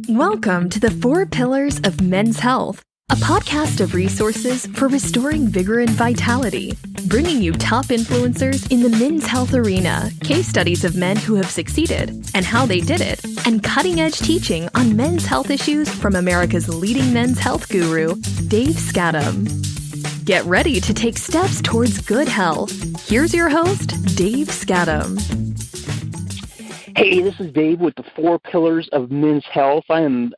Welcome to the 4 Pillars of Men's Health, a podcast of resources for restoring vigor and vitality, bringing you top influencers in the men's health arena, case studies of men who have succeeded and how they did it, and cutting-edge teaching on men's health issues from America's leading men's health guru, Dave Skattum. Get ready to take steps towards good health. Here's your host, Dave Skattum. Hey, this is Dave with the 4 Pillars of Men's Health. I am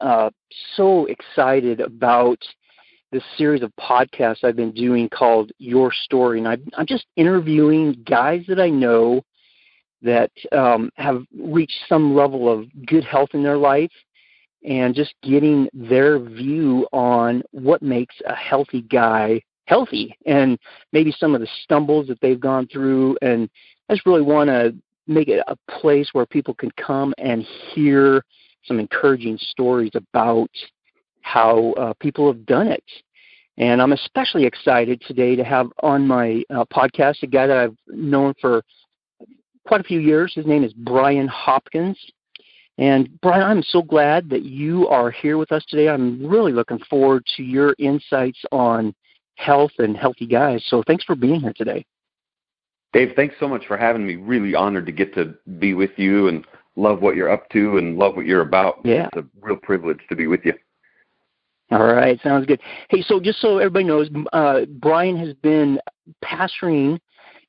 so excited about this series of podcasts I've been doing called Your Story. And I'm just interviewing guys that I know that have reached some level of good health in their life and just getting their view on what makes a healthy guy healthy and maybe some of the stumbles that they've gone through. And I just really want to make it a place where people can come and hear some encouraging stories about how people have done it. And I'm especially excited today to have on my podcast a guy that I've known for quite a few years. His name is Brian Hopkins. And Brian, I'm so glad that you are here with us today. I'm really looking forward to your insights on health and healthy guys. So thanks for being here today. Dave, thanks so much for having me. Really honored to get to be with you and love what you're up to and love what you're about. Yeah. It's a real privilege to be with you. All right. Sounds good. Hey, so just so everybody knows, Brian has been pastoring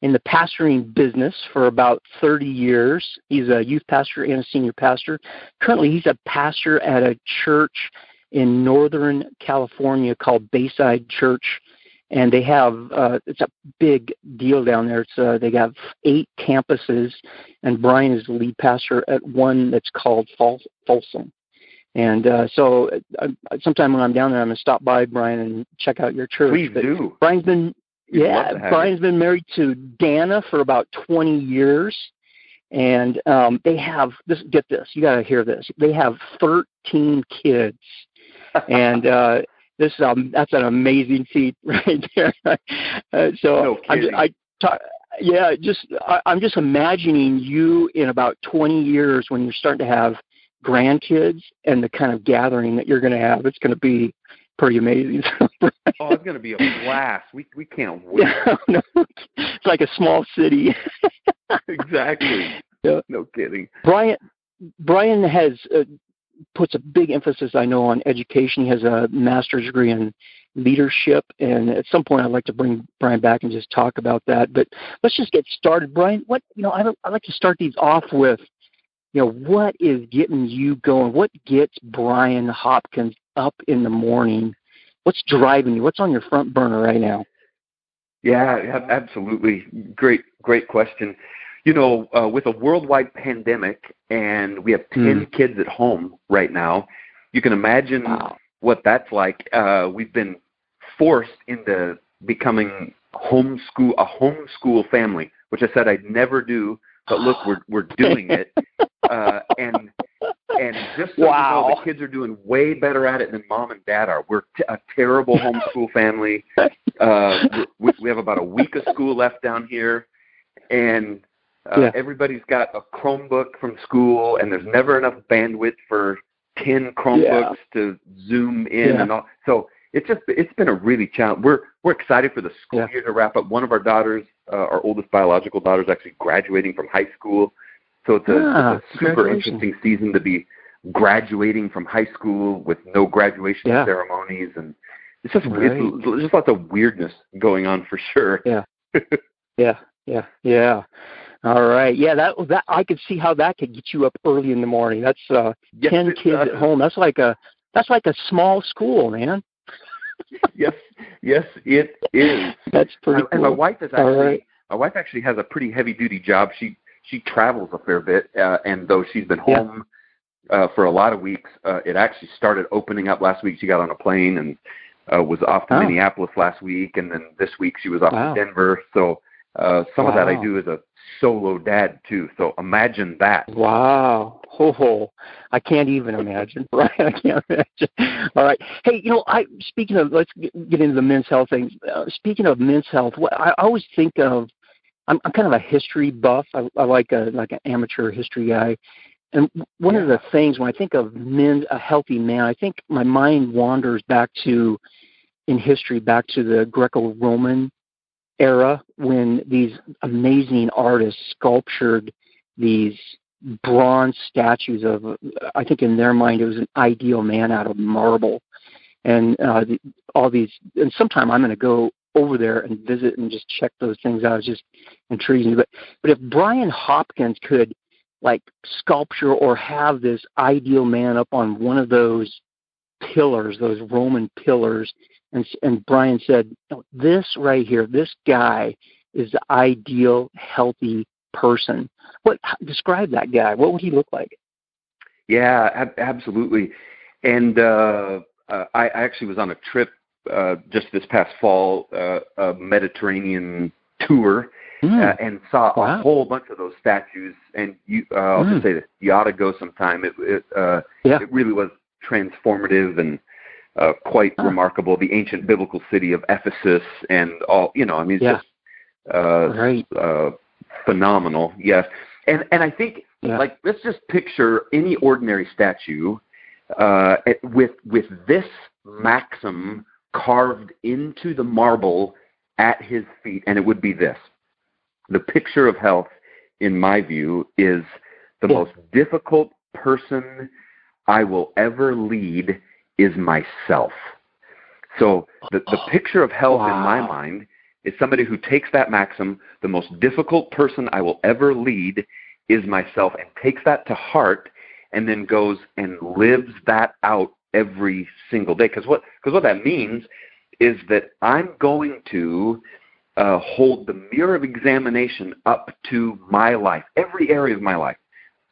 in the pastoring business for about 30 years. He's a youth pastor and a senior pastor. Currently, he's a pastor at a church in Northern California called Bayside Church. And they have, it's a big deal down there. It's they have 8 campuses, and Brian is the lead pastor at one that's called Folsom. And so sometime when I'm down there, I'm going to stop by, Brian, and check out your church. Please do. Brian's been married to Dana for about 20 years. And they have, get this, you got to hear this. They have 13 kids. And that's an amazing feat right there. So no I'm just imagining you in about 20 years when you're starting to have grandkids and the kind of gathering that you're going to have. It's going to be pretty amazing. Oh, it's going to be a blast. We can't wait. No, it's like a small city. Exactly. Yeah. No kidding. Brian has puts a big emphasis, I know, on education. He has a master's degree in leadership, and at some point I'd like to bring Brian back and just talk about that. But let's just get started. Brian, I like to start these off with, what is getting you going? What gets Brian Hopkins up in the morning? What's driving you? What's on your front burner right now? Yeah, absolutely. Great question. With a worldwide pandemic and we have 10 kids at home right now, you can imagine what that's like. We've been forced into becoming a homeschool family, which I said I'd never do, but look, we're doing it. And just so you know, the kids are doing way better at it than mom and dad are. We're a terrible homeschool family. We have about a week of school left down here, and everybody's got a Chromebook from school, and there's never enough bandwidth for 10 Chromebooks to Zoom in and all. So it's been a really challenge. We're excited for the school year to wrap up. One of our daughters, our oldest biological daughter, is actually graduating from high school. So it's a super interesting season to be graduating from high school with no graduation ceremonies, and it's just it's just lots of weirdness going on for sure. Yeah. All right. Yeah, that I could see how that could get you up early in the morning. That's 10 kids at home. That's like a small school, man. Yes, it is. That's pretty cool. And my wife actually has a pretty heavy duty job. She travels a fair bit, and though she's been home for a lot of weeks, it actually started opening up last week. She got on a plane and was off to Minneapolis last week, and then this week she was off to Denver. So some of that I do as a solo dad too. So imagine that. Wow. I can't even imagine. Right? I can't imagine. All right. Hey, speaking of, let's get into the men's health things. Speaking of men's health, I always think of, I'm kind of a history buff. I like an amateur history guy. And one of the things when I think of a healthy man, I think my mind wanders back to the Greco-Roman era when these amazing artists sculptured these bronze statues of, I think in their mind it was an ideal man out of marble. And all these, and sometime I'm going to go over there and visit and just check those things out. It's just intrigues me. But if Brian Hopkins could like sculpture or have this ideal man up on one of those pillars, those Roman pillars, and Brian said, this right here, this guy is the ideal healthy person. Describe that guy? What would he look like? Yeah, absolutely. And I actually was on a trip just this past fall, a Mediterranean tour, and saw a whole bunch of those statues. And I'll just say that you ought to go sometime. It really was transformative and quite remarkable. The ancient biblical city of Ephesus and all, I mean, it's just phenomenal. Yes. And I think, like, let's just picture any ordinary statue with this maxim carved into the marble at his feet, and it would be this. The picture of health, in my view, is the most difficult person I will ever lead is myself. So the picture of health in my mind is somebody who takes that maxim, the most difficult person I will ever lead is myself, and takes that to heart and then goes and lives that out every single day. Because what that means is that I'm going to hold the mirror of examination up to my life, every area of my life,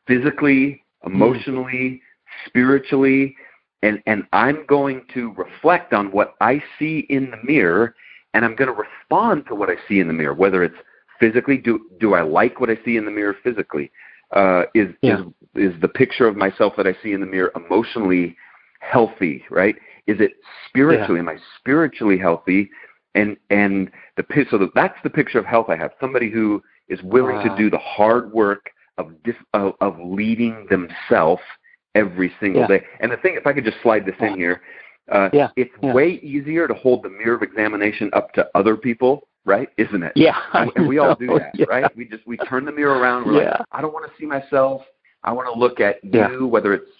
physically, emotionally, spiritually, and I'm going to reflect on what I see in the mirror, and I'm going to respond to what I see in the mirror, whether it's physically, do I like what I see in the mirror physically? Is the picture of myself that I see in the mirror emotionally healthy, right? Is it spiritually? Am I spiritually healthy? So that's the picture of health I have. Somebody who is willing to do the hard work of leading themselves every single day. And the thing, if I could just slide this in here, it's way easier to hold the mirror of examination up to other people, right? Isn't it? Yeah. And we all do that, right? We turn the mirror around. We're like, I don't want to see myself. I want to look at you, whether it's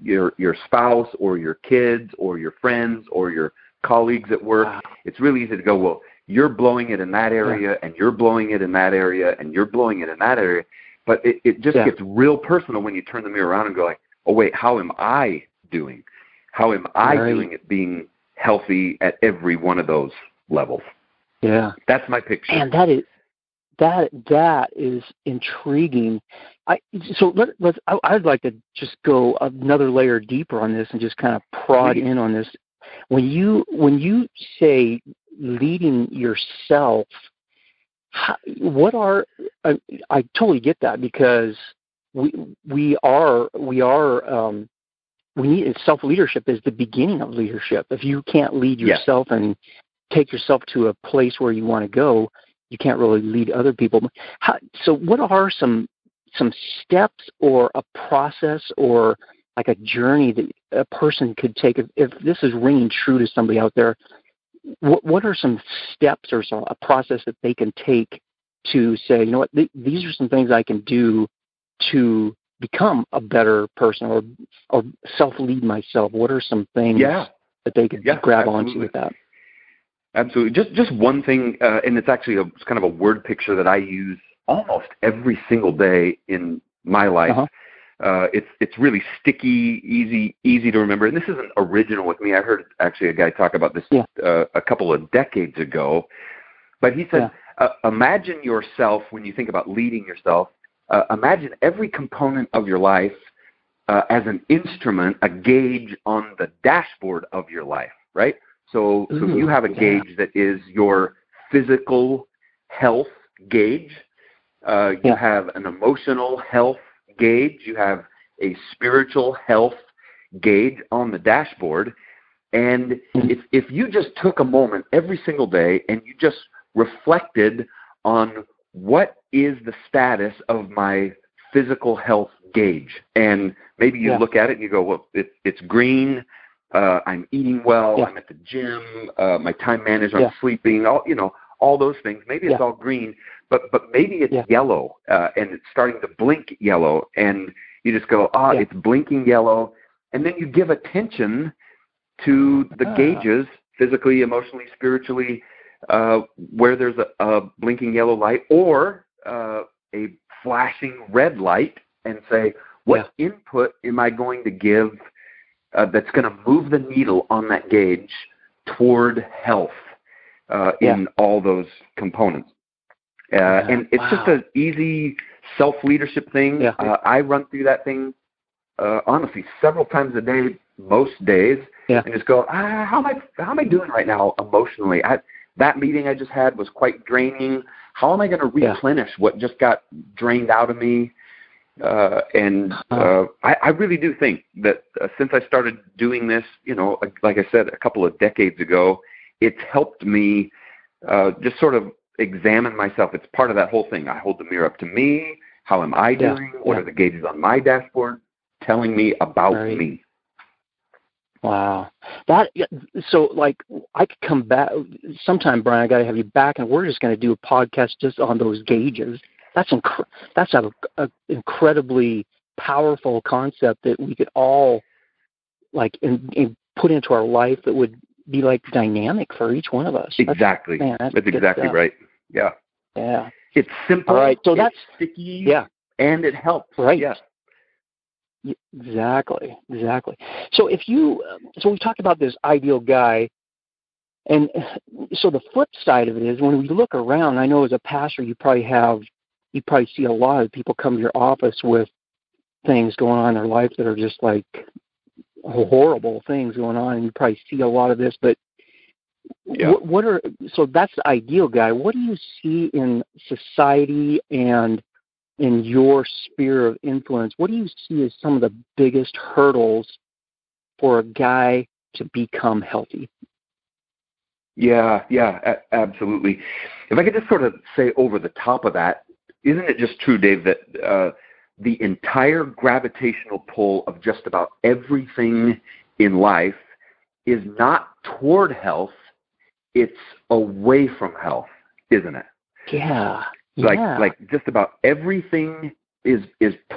your spouse or your kids or your friends or your colleagues at work. It's really easy to go, well, you're blowing it in that area, and you're blowing it in that area, and you're blowing it in that area. But it just gets real personal when you turn the mirror around and go like, oh, wait, how am I doing? How am I doing at being healthy at every one of those levels? Yeah. That's my picture. And that is intriguing. I'd like to just go another layer deeper on this and just kind of prod in on this. When you say leading yourself, I totally get that, because we need self-leadership is the beginning of leadership. If you can't lead yourself and take yourself to a place where you want to go, you can't really lead other people. So what are some steps or a process or like a journey that a person could take if this is ringing true to somebody out there? What are some steps or a process that they can take to say, you know what, these are some things I can do to become a better person or self-lead myself? What are some things that they could grab onto with that? Absolutely. Just one thing, and it's actually it's kind of a word picture that I use almost every single day in my life. It's really sticky, easy to remember. And this isn't original with me. I heard actually a guy talk about this a couple of decades ago. But he said, imagine yourself, when you think about leading yourself, imagine every component of your life as an instrument, a gauge on the dashboard of your life, right? So you have a gauge that is your physical health gauge. You have an emotional health gauge. You have a spiritual health gauge on the dashboard. And if you just took a moment every single day and you just reflected on what is the status of my physical health gauge. And maybe you look at it and you go, well, it's green. I'm eating well. I'm at the gym. My time management. I'm sleeping. All those things. Maybe it's all green, but maybe it's yellow, and it's starting to blink yellow, and you just go, it's blinking yellow, and then you give attention to the gauges, physically, emotionally, spiritually, where there's a blinking yellow light or a flashing red light, and say, what input am I going to give that's going to move the needle on that gauge toward health in all those components. And it's just an easy self-leadership thing. I run through that thing, honestly, several times a day, most days, and just go, how am I doing right now emotionally? That meeting I just had was quite draining. How am I going to replenish what just got drained out of me? I really do think that since I started doing this, like I said, a couple of decades ago, it's helped me just sort of examine myself. It's part of that whole thing. I hold the mirror up to me. How am I doing? What are the gauges on my dashboard telling me about me? Wow. So like I could come back sometime, Brian. I got to have you back, and we're just going to do a podcast just on those gauges. That's an incredibly powerful concept that we could all like and put into our life that would be like dynamic for each one of us. Exactly. That's exactly right. Yeah. Yeah. It's simple. All right. So that's sticky. Yeah. And it helps. Right. Yeah. Exactly. So so we talked about this ideal guy, and so the flip side of it is when we look around, I know as a pastor you probably see a lot of people come to your office with things going on in their life that are just like horrible things going on, and you probably see a lot of this, but so that's the ideal guy. What do you see in society and in your sphere of influence? What do you see as some of the biggest hurdles for a guy to become healthy? Yeah, absolutely. If I could just sort of say over the top of that, isn't it just true, Dave, that the entire gravitational pull of just about everything in life is not toward health, it's away from health, isn't it? Yeah. Like just about everything is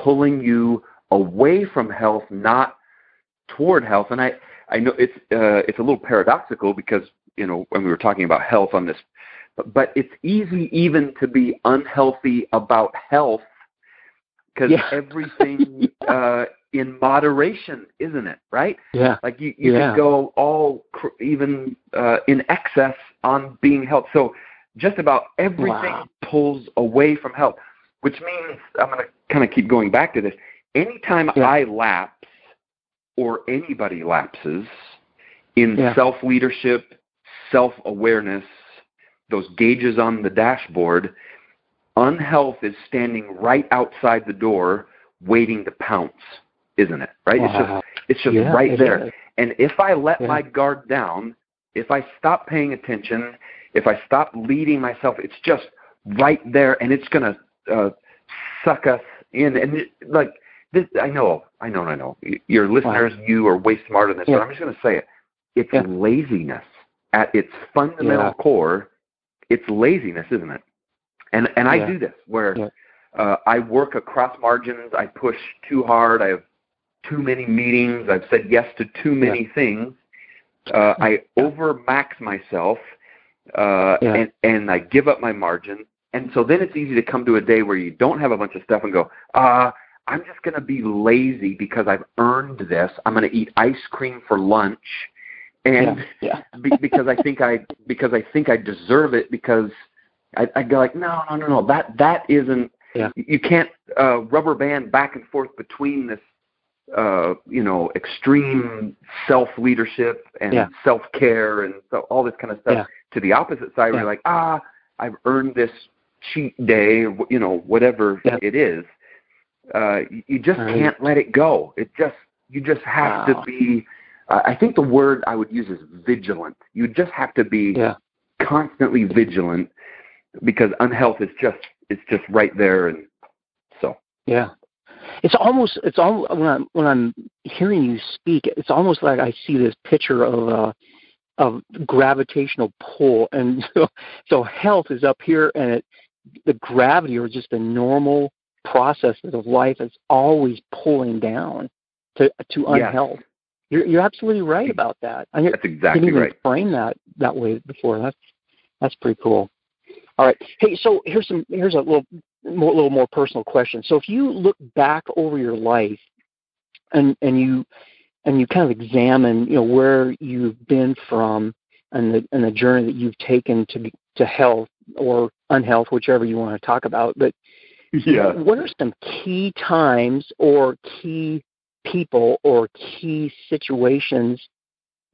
pulling you away from health, not toward health. And I know it's a little paradoxical because, when we were talking about health on this, but it's easy even to be unhealthy about health because everything in moderation, isn't it? Right? Yeah. Like you could go all even in excess on being health. So just about everything pulls away from health, which means I'm going to kind of keep going back to this. Anytime I lapse or anybody lapses in self-leadership, self-awareness, those gauges on the dashboard, unhealth is standing right outside the door waiting to pounce, isn't it? Right? Wow. It's just right there. And if I let my guard down, if I stop paying attention, if I stop leading myself, it's just right there, and it's going to suck us in. And like this, I know. Your listeners, you are way smarter than this, but I'm just going to say it. It's laziness at its fundamental core. It's laziness, isn't it? And I do this where I work across margins. I push too hard. I have too many meetings. I've said yes to too many things. I overmax myself, and I give up my margin. And so then it's easy to come to a day where you don't have a bunch of stuff and go, I'm just going to be lazy because I've earned this. I'm going to eat ice cream for lunch, and because I think I deserve it. Because I go like, no, that isn't. You can't rubber band back and forth between this, extreme self-leadership and self-care and so all this kind of stuff to the opposite side where you're like, I've earned this cheat day, whatever it is. You just can't let it go. You just have to be, I think the word I would use is vigilant. You just have to be constantly vigilant because unhealth is just right there. And so. Yeah. It's almost when I'm hearing you speak, it's almost like I see this picture of gravitational pull, and so health is up here, and the gravity, or just the normal processes of life, is always pulling down to unhealth. You're absolutely right about that. That's exactly didn't even right. frame that way before. That's pretty cool. All right. Hey, so here's a little more personal question. So if you look back over your life and you kind of examine, where you've been from and the journey that you've taken to health or unhealth, whichever you want to talk about, but what are some key times or key people or key situations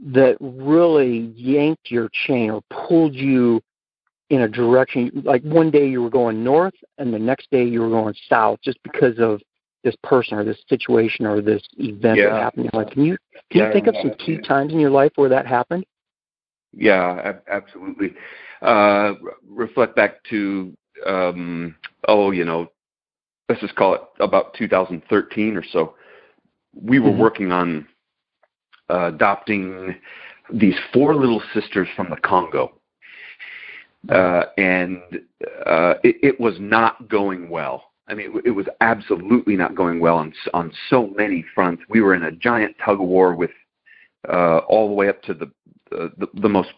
that really yanked your chain or pulled you in a direction? Like one day you were going north and the next day you were going south, just because of this person or this situation or this event that happened. Like, can you think of some key times in your life where that happened? Yeah, absolutely. Reflect back to, let's just call it about 2013 or so. We were working on adopting these 4 little sisters from the Congo. And it was not going well. I mean, it was absolutely not going well on so many fronts. We were in a giant tug of war with all the way up to the most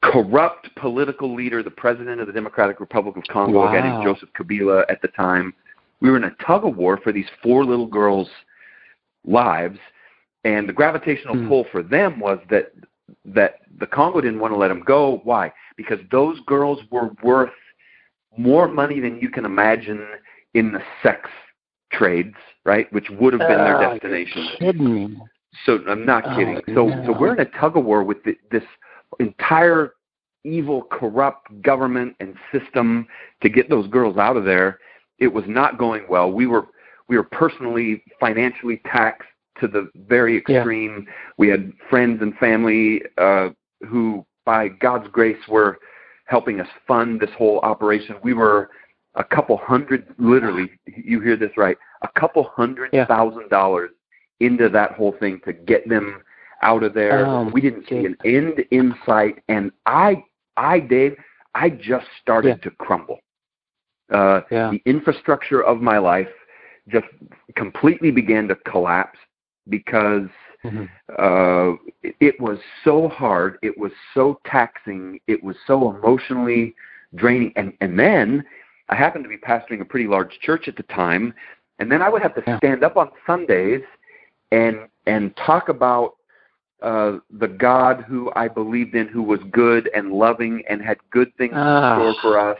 corrupt political leader, the president of the Democratic Republic of Congo, a guy named Joseph Kabila at the time. We were in a tug of war for these 4 little girls' lives, and the gravitational pull for them was that the Congo didn't want to let them go. Why? Because those girls were worth more money than you can imagine in the sex trades, right? Which would have been their destination. You're kidding me. So I'm not kidding. So we're in a tug of war with this entire evil, corrupt government and system to get those girls out of there. It was not going well. We were personally, financially taxed to the very extreme. We had friends and family who, by God's grace, were helping us fund this whole operation. We were a couple hundred, literally, you hear this right, $200,000 into that whole thing to get them out of there. We didn't see an end in sight, and Dave, I just started to crumble. The infrastructure of my life just completely began to collapse because it was so hard, it was so taxing, it was so emotionally draining. And then I happened to be pastoring a pretty large church at the time, and then I would have to stand up on Sundays and talk about the God who I believed in, who was good and loving and had good things in store for us,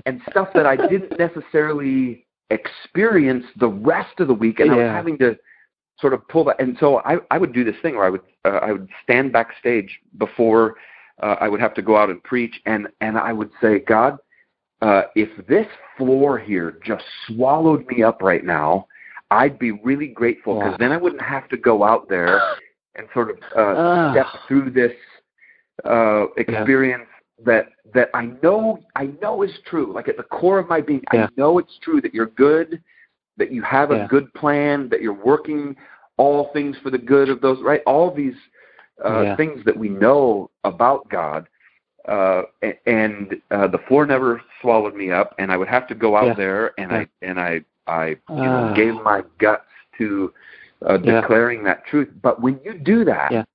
and stuff that I didn't necessarily experience the rest of the week, and I was having to sort of pull that. And so I would do this thing where I would stand backstage before I would have to go out and preach, and I would say, God, if this floor here just swallowed me up right now, I'd be really grateful, because then I wouldn't have to go out there and sort of step through this experience that I know is true. Like at the core of my being, I know it's true that you're good, that you have a good plan, that you're working all things for the good of those, right? All these things that we know about God. And the floor never swallowed me up, and I would have to go out there, and I gave my guts to declaring that truth. But when you do that,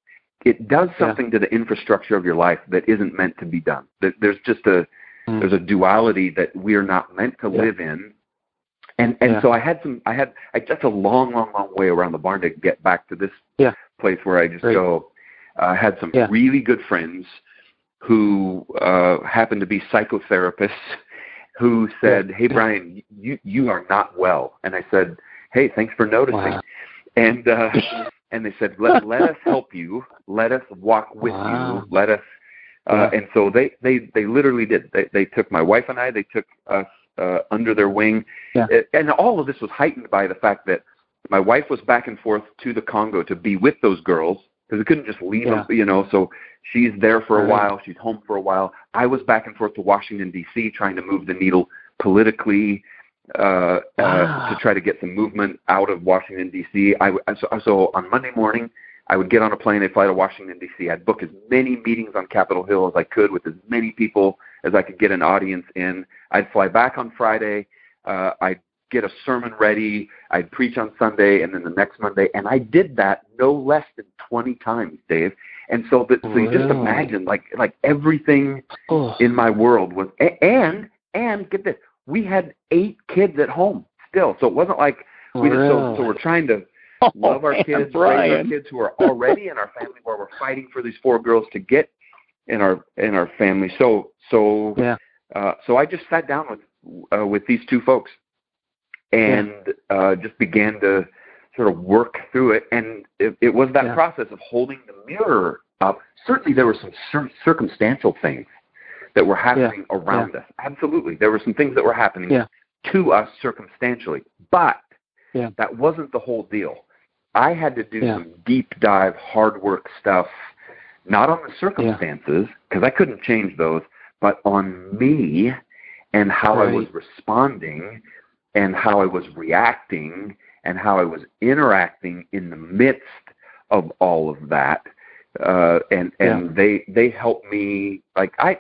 it does something to the infrastructure of your life that isn't meant to be done. There's just there's a duality that we're not meant to live in. And so I just a long way around the barn to get back to this place where I just go. I had some really good friends who happened to be psychotherapists who said, "Hey, Brian, you are not well." And I said, "Hey, thanks for noticing." And they said, let us help you. Let us walk with you. Let us. And so they literally did. They took my wife and I. They took us under their wing. And all of this was heightened by the fact that my wife was back and forth to the Congo to be with those girls, because we couldn't just leave them, so she's there for a while, she's home for a while. I was back and forth to Washington, D.C., trying to move the needle politically to try to get some movement out of Washington, D.C. So on Monday morning, I would get on a plane and fly to Washington, D.C. I'd book as many meetings on Capitol Hill as I could with as many people as I could get an audience in. I'd fly back on Friday. I'd get a sermon ready. I'd preach on Sunday and then the next Monday. And I did that no less than 20 times, Dave. And so you just imagine, like everything in my world was, and get this, we had 8 kids at home still. So it wasn't like so we're trying to love our kids, raise our kids who are already in our family, where we're fighting for these 4 girls to get in our family. So I just sat down with these 2 folks and just began to sort of work through it. And it was that process of holding the mirror up. Certainly there were some circumstantial things that were happening around us. Absolutely. There were some things that were happening to us circumstantially. But that wasn't the whole deal. I had to do some deep dive, hard work stuff, not on the circumstances, because I couldn't change those, but on me and how I was responding and how I was reacting and how I was interacting in the midst of all of that. And they helped me. Like I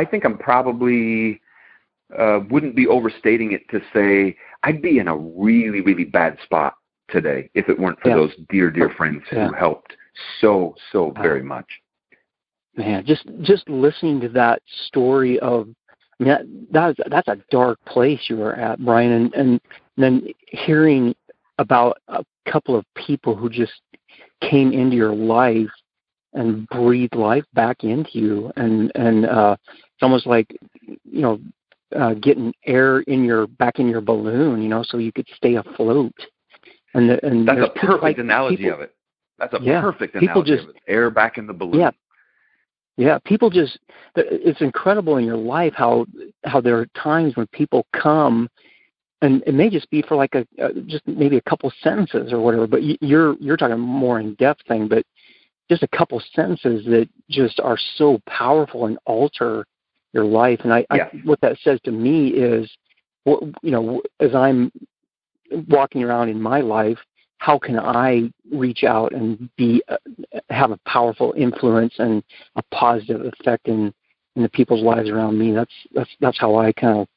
think I'm probably wouldn't be overstating it to say I'd be in a really, really bad spot today if it weren't for those dear friends who helped so very much. Man, just listening to that story of, I mean, that's a dark place you were at, Brian, and then hearing about a couple of people who just came into your life and breathed life back into you, and it's almost like, getting air back in your balloon, so you could stay afloat. And that's a perfect analogy of it. That's a perfect analogy of it. Air back in the balloon. Yeah, people just, it's incredible in your life how there are times when people come, and it may just be for like just maybe a couple sentences or whatever, but you're talking a more in-depth thing, but just a couple sentences that just are so powerful and alter your life. And I what that says to me is, as I'm walking around in my life, how can I reach out and have a powerful influence and a positive effect in the people's lives around me? That's how I kind of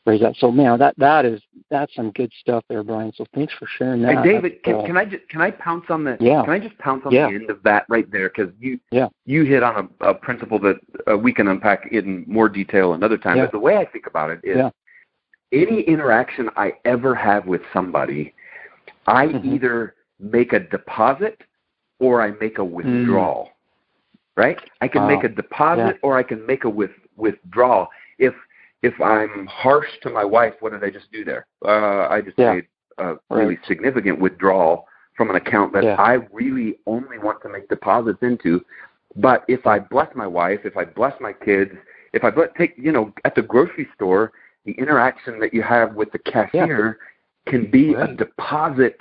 raise that. So, man, that's some good stuff there, Brian. So thanks for sharing that. Hey, David, can I pounce on the Can I just pounce on the end of that right there? Because you hit on a principle that we can unpack in more detail another time. But the way I think about it is, any interaction I ever have with somebody, I either make a deposit or I make a withdrawal, right? I can make a deposit or I can make a withdrawal. If I'm harsh to my wife, what did I just do there? I just made a really significant withdrawal from an account that I really only want to make deposits into. But if I bless my wife, if I bless my kids, if I at the grocery store, the interaction that you have with the cashier can be a deposit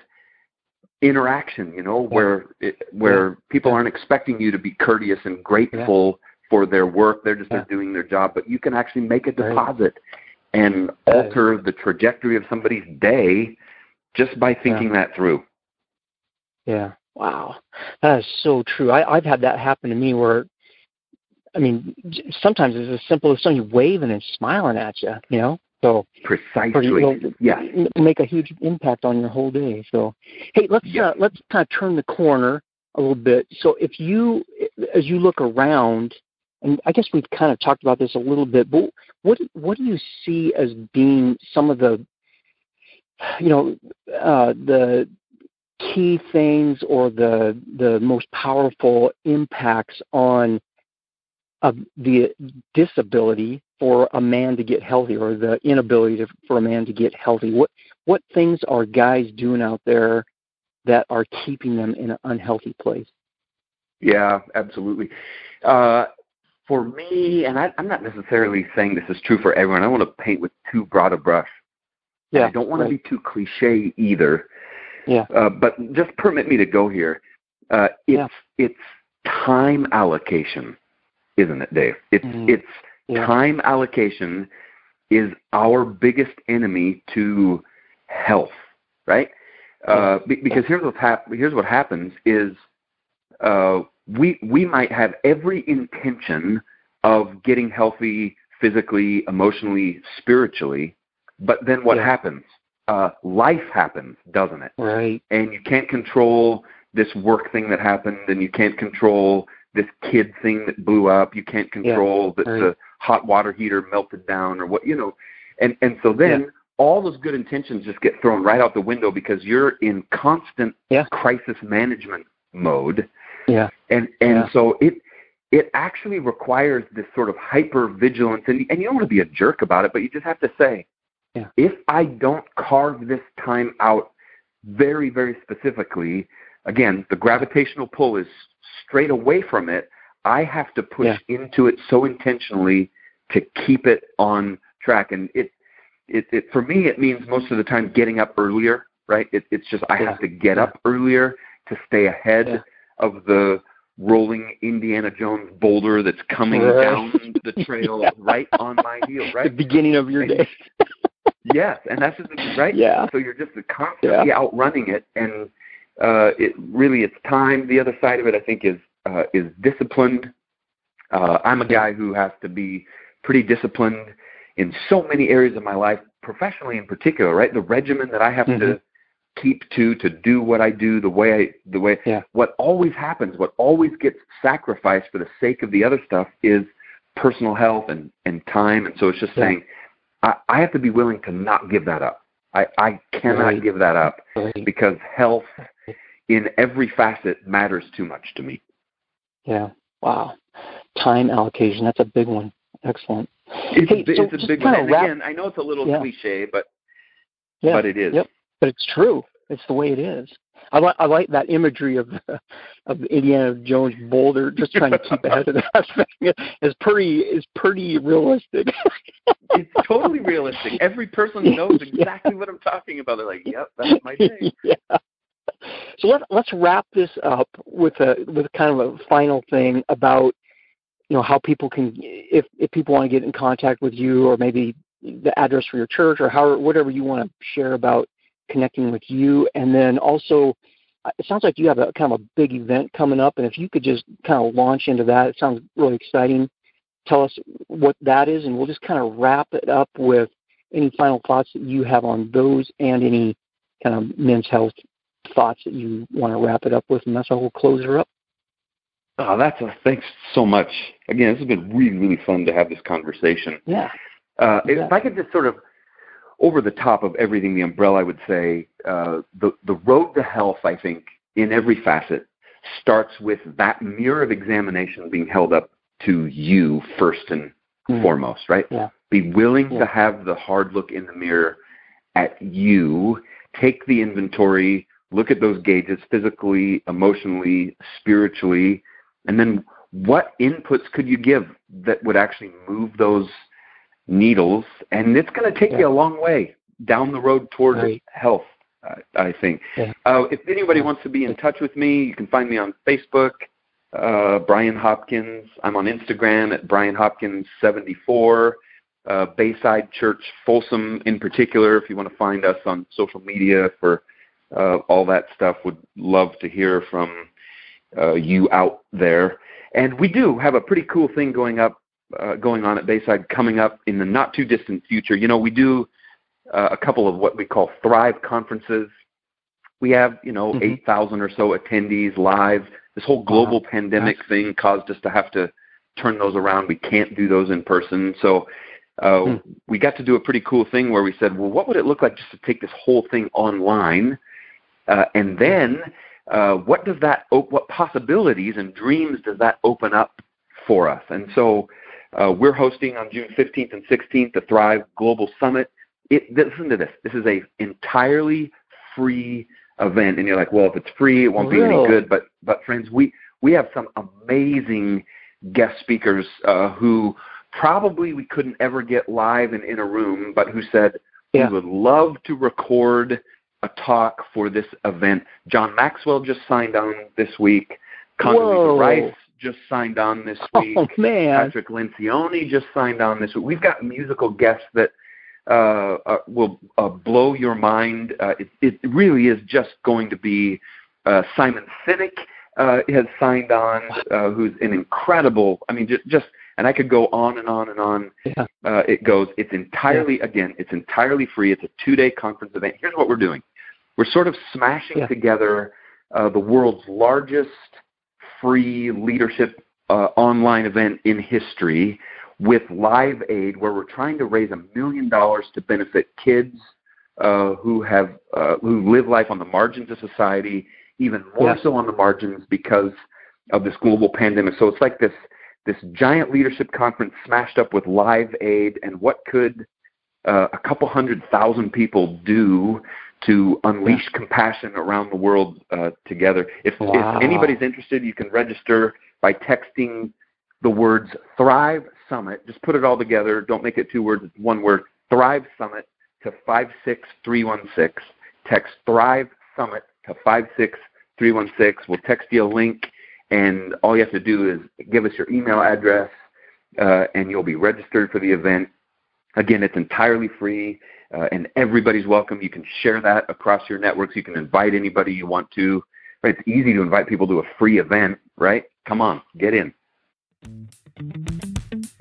interaction, where people aren't expecting you to be courteous and grateful for their work. They're just doing their job, but you can actually make a deposit and alter the trajectory of somebody's day just by thinking that through. Yeah. Wow. That is so true. I've had that happen to me where, I mean, sometimes it's as simple as somebody waving and smiling at you, So precisely, make a huge impact on your whole day. So, hey, let's kind of turn the corner a little bit. So, as you look around, and I guess we've kind of talked about this a little bit, but what do you see as being some of the, the key things or the most powerful impacts on the disability for a man to get healthy, or the inability for a man to get healthy? What things are guys doing out there that are keeping them in an unhealthy place? Yeah, absolutely. For me, and I'm not necessarily saying this is true for everyone. I want to paint with too broad a brush. I don't want to be too cliche either. But just permit me to go here. It's time allocation, isn't it, Dave? It's time allocation is our biggest enemy to health, right? Because here's what happens is we might have every intention of getting healthy physically, emotionally, spiritually, but then what happens? Life happens, doesn't it? Right. And you can't control this work thing that happened, and you can't control this kid thing that blew up. You can't control that the hot water heater melted down or what, And so then all those good intentions just get thrown right out the window because you're in constant crisis management mode. Yeah. And so it actually requires this sort of hyper vigilance, and you don't want to be a jerk about it, but you just have to say, if I don't carve this time out very, very specifically, again, the gravitational pull is straight away from it. I have to push into it so intentionally to keep it on track. And it for me, it means most of the time getting up earlier, right? It's just I have to get up earlier to stay ahead of the rolling Indiana Jones boulder that's coming down the trail right on my heel, right? The beginning of your day. Yes, and that's just right. Yeah. So you're just constantly outrunning it, and it's time. The other side of it, I think, is disciplined. I'm a guy who has to be pretty disciplined in so many areas of my life, professionally in particular. Right, the regimen that I have to keep to do what I do, the way what always happens, what always gets sacrificed for the sake of the other stuff is personal health and time. And so it's just saying, I have to be willing to not give that up. I cannot give that up because health in every facet matters too much to me. Yeah. Wow. Time allocation. That's a big one. Excellent. It's a big one. And again, I know it's a little cliche, but it is. Yep. But it's true. It's the way it is. I like that imagery of Indiana Jones boulder, just trying to keep ahead of that thing. It's pretty realistic. It's totally realistic. Every person knows exactly what I'm talking about. They're like, "Yep, that's my thing." So let's wrap this up with kind of a final thing about how people can, if people want to get in contact with you, or maybe the address for your church, or whatever you want to share about connecting with you. And then also, it sounds like you have a kind of a big event coming up, and if you could just kind of launch into that, it sounds really exciting. Tell us what that is, and we'll just kind of wrap it up with any final thoughts that you have on those and any kind of men's health thoughts that you want to wrap it up with, and that's how we'll close her up. Oh, thanks so much. Again, this has been really, really fun to have this conversation. Yeah. If I could just sort of, over the top of everything, the umbrella, I would say the road to health, I think, in every facet, starts with that mirror of examination being held up to you first and foremost, right? Yeah. Be willing to have the hard look in the mirror at you, take the inventory, look at those gauges physically, emotionally, spiritually, and then what inputs could you give that would actually move those needles? And it's going to take you a long way down the road toward health, I think. Yeah. If anybody wants to be in touch with me, you can find me on Facebook, Brian Hopkins. I'm on Instagram at Brian Hopkins 74. Bayside Church Folsom in particular, if you want to find us on social media for all that stuff. Would love to hear from you out there. And we do have a pretty cool thing going on at Bayside coming up in the not too distant future. We do a couple of what we call Thrive conferences. We have 8,000 or so attendees live. This whole global pandemic thing caused us to have to turn those around. We can't do those in person. So we got to do a pretty cool thing where we said, well, what would it look like just to take this whole thing online? And then what possibilities and dreams does that open up for us? And so we're hosting on June 15th and 16th the Thrive Global Summit. Listen to this. This is a entirely free event. And you're like, well, if it's free, it won't be any good. But friends, we have some amazing guest speakers who probably we couldn't ever get live and in a room, but who said, we would love to record a talk for this event. John Maxwell just signed on this week. Condoleezza Rice just signed on this week. Oh, man. Patrick Lencioni just signed on this week. We've got musical guests that will blow your mind. It really is just going to be Simon Sinek has signed on, who's an incredible, I mean, just and I could go on and on and on. Yeah. It goes. It's entirely, again, it's entirely free. It's a 2-day conference event. Here's what we're doing. We're sort of smashing together the world's largest free leadership online event in history with Live Aid, where we're trying to raise $1 million to benefit kids who live life on the margins of society, even more so on the margins because of this global pandemic. So it's like this giant leadership conference smashed up with Live Aid, and what could a couple 100,000 people do to unleash compassion around the world together. If anybody's interested, you can register by texting the words Thrive Summit. Just put it all together. Don't make it 2 words. It's 1 word. Thrive Summit to 56316. Text Thrive Summit to 56316. We'll text you a link, and all you have to do is give us your email address, and you'll be registered for the event. Again, it's entirely free, and everybody's welcome. You can share that across your networks. You can invite anybody you want to. Right? It's easy to invite people to a free event, right? Come on, get in.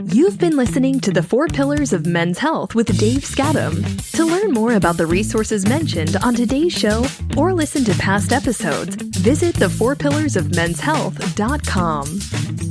You've been listening to the 4 Pillars of Men's Health with Dave Skattum. To learn more about the resources mentioned on today's show or listen to past episodes, visit the4pillarsofmenshealth.com.